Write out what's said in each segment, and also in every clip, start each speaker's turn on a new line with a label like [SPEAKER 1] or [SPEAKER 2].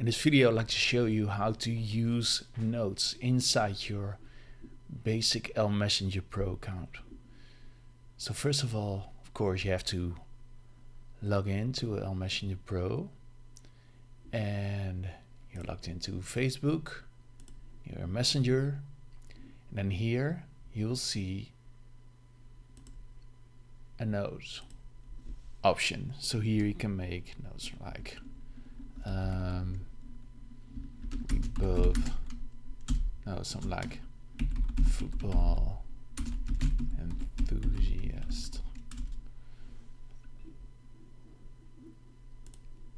[SPEAKER 1] In this video, I'd like to show you how to use notes inside your basic Elmessenger Pro account. So first of all, of course, you have to log into Elmessenger Pro, and you're logged into Facebook, your Messenger, and then here you'll see a note option. So here you can make notes like we both know something like football enthusiast.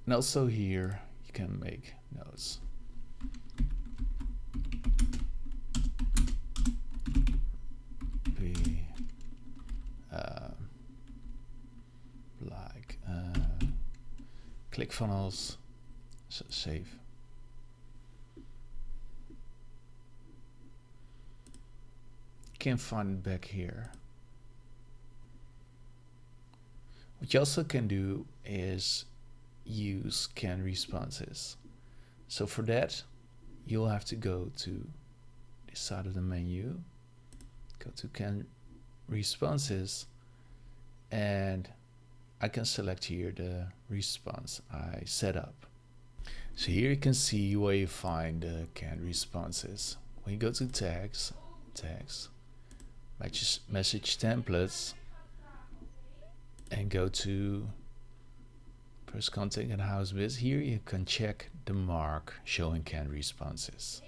[SPEAKER 1] And also here you can make notes. Like ClickFunnels, so save. You can find it back here. What you also can do is use canned responses. So for that, you'll have to go to this side of the menu, go to canned responses, and I can select here the response I set up. So here you can see where you find the canned responses. When you go to tags, message templates, and go to first contact and house biz, here you can check the mark showing canned responses.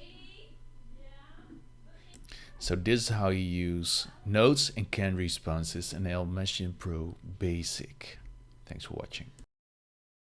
[SPEAKER 1] So this is how you use notes and canned responses in Elmessenger Pro Basic. Thanks for watching.